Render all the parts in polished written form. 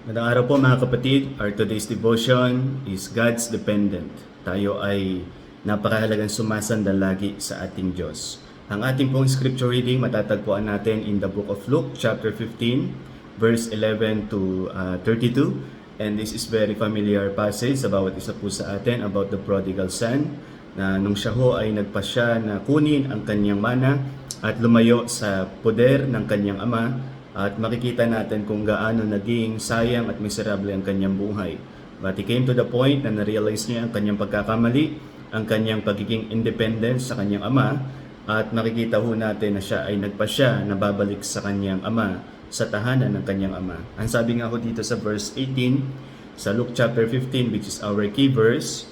Magandang araw po mga kapatid. Our today's devotion is God's Dependent. Tayo ay napakahalagang sumasandal lagi sa ating Diyos. Ang ating pong scripture reading matatagpuan natin in the book of Luke chapter 15 verse 11 to 32. And this is very familiar passage sa bawat isa po sa atin about the prodigal son, na nung siya ho ay nagpasya na kunin ang kanyang mana at lumayo sa poder ng kanyang ama. At makikita natin kung gaano naging sayang at miserable ang kanyang buhay. But he came to the point na na-realize niya ang kanyang pagkakamali, ang kanyang pagiging independent sa kanyang ama, at makikita ho natin na siya ay nagpasya na babalik sa kanyang ama, sa tahanan ng kanyang ama. Ang sabi nga ho dito sa verse 18, sa Luke chapter 15, which is our key verse,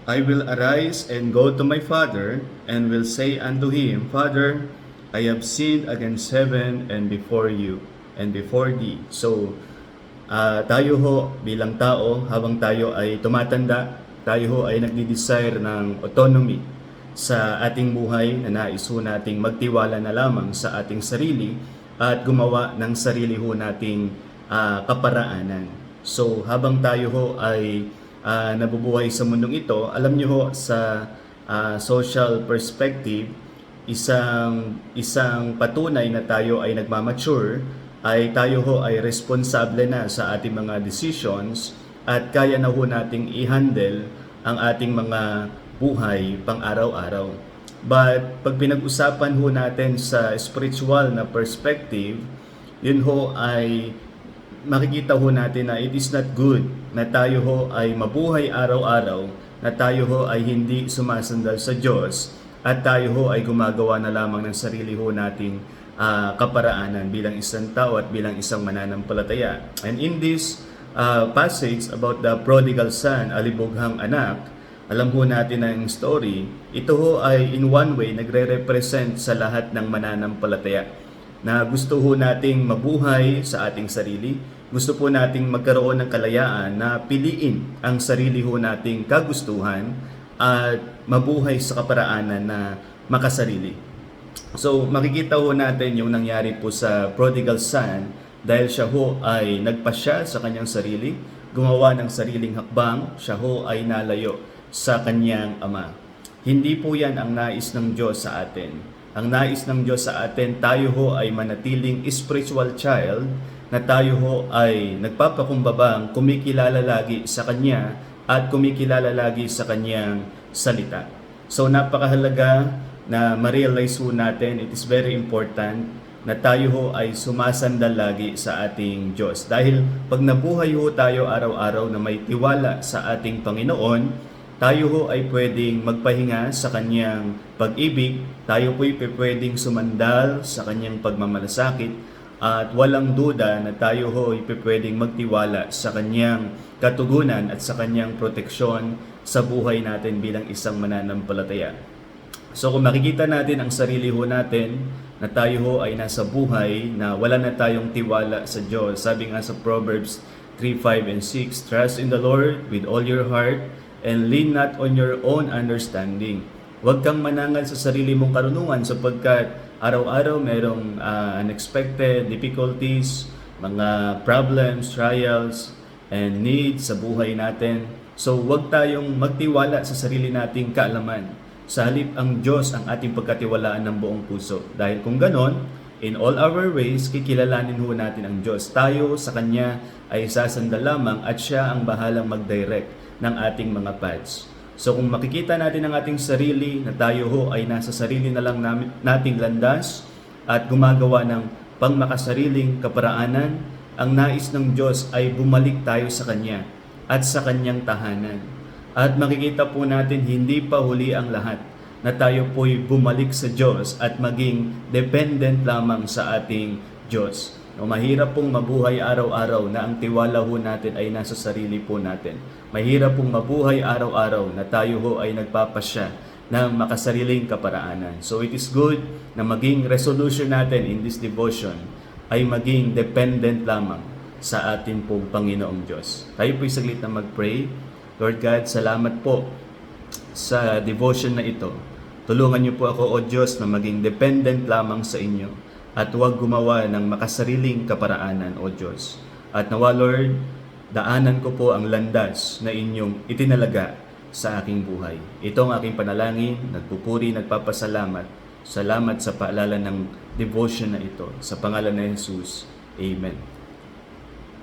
I will arise and go to my father, and will say unto him, Father, I have sinned against heaven and before you and before thee. So, tayo ho bilang tao, habang tayo ay tumatanda, tayo ho ay nagdi-desire ng autonomy sa ating buhay na nais ho nating magtiwala na lamang sa ating sarili at gumawa ng sarili ho nating kaparaanan. So, habang tayo ho ay nabubuhay sa mundong ito, alam niyo ho sa social perspective, isang patunay na tayo ay nagmamature ay tayo ho ay responsable na sa ating mga decisions at kaya na ho nating i-handle ang ating mga buhay pang araw-araw. But pag pinag-usapan ho natin sa spiritual na perspective, yun ho ay makikita ho natin na it is not good na tayo ho ay mabuhay araw-araw, na tayo ho ay hindi sumasandal sa Diyos, at tayo ho ay gumagawa na lamang ng sarili ho nating kaparaanan bilang isang tao at bilang isang mananampalataya. And in this passage about the prodigal son, alibughang anak, alam ho natin ang story, ito ho ay in one way nagre-represent sa lahat ng mananampalataya na gusto ho nating mabuhay sa ating sarili, gusto po nating magkaroon ng kalayaan na piliin ang sarili ho nating kagustuhan at mabuhay sa kaparaanan na makasarili. So makikita ho natin yung nangyari po sa prodigal son dahil siya ho ay nagpasya sa kanyang sarili, gumawa ng sariling hakbang, siya ho ay nalayo sa kanyang ama. Hindi po yan ang nais ng Diyos sa atin. Ang nais ng Diyos sa atin, tayo ho ay manatiling spiritual child, na tayo ho ay nagpapakumbabang kumikilala lagi sa Kanya at kumikilala lagi sa Kanyang salita. So napakahalaga na ma-realize ho natin, it is very important na tayo ho ay sumasandal lagi sa ating Diyos. Dahil pag nabuhay ho tayo araw-araw na may tiwala sa ating Panginoon, tayo ho ay pwedeng magpahinga sa Kanyang pag-ibig, tayo po ay pwedeng sumandal sa Kanyang pagmamalasakit, at walang duda na tayo ho ay pwedeng magtiwala sa Kanyang katugunan at sa Kanyang proteksyon sa buhay natin bilang isang mananampalataya. So kung makikita natin ang sarili ho natin na tayo ho ay nasa buhay na wala na tayong tiwala sa Diyos, sabi nga sa Proverbs 3:5 and 6, Trust in the Lord with all your heart and lean not on your own understanding. Huwag kang manangal sa sarili mong karunungan sapagkat araw-araw merong unexpected difficulties, mga problems, trials, and needs sa buhay natin. So huwag tayong magtiwala sa sarili nating kaalaman. Sa halip ang Diyos ang ating pagkatiwalaan ng buong puso. Dahil kung ganon, in all our ways, kikilalanin ho natin ang Diyos. Tayo sa Kanya ay sasandal lamang at Siya ang bahalang mag-direct ng ating mga paths. So kung makikita natin ang ating sarili na tayo ho ay nasa sarili na lang nating landas at gumagawa ng pangmakasariling kaparaanan, ang nais ng Diyos ay bumalik tayo sa Kanya at sa Kanyang tahanan. At makikita po natin hindi pa huli ang lahat, na tayo po'y bumalik sa Diyos at maging dependent lamang sa ating Diyos. No, mahirap pong mabuhay araw-araw na ang tiwala ho natin ay nasa sarili po natin. Mahirap pong mabuhay araw-araw na tayo ho ay nagpapasya ng makasariling kaparaanan. So it is good na maging resolution natin in this devotion ay maging dependent lamang sa ating pong Panginoong Diyos. Tayo po'y saglit na mag-pray. Lord God, salamat po sa devotion na ito. Tulungan niyo po ako, O Diyos, na maging dependent lamang sa inyo at huwag gumawa ng makasariling kaparaanan, O Diyos. At nawa Lord, daanan ko po ang landas na inyong itinalaga sa aking buhay. Ito ang aking panalangin, nagpupuri, nagpapasalamat. Salamat sa paalala ng devotion na ito. Sa pangalan ni Jesus, Amen.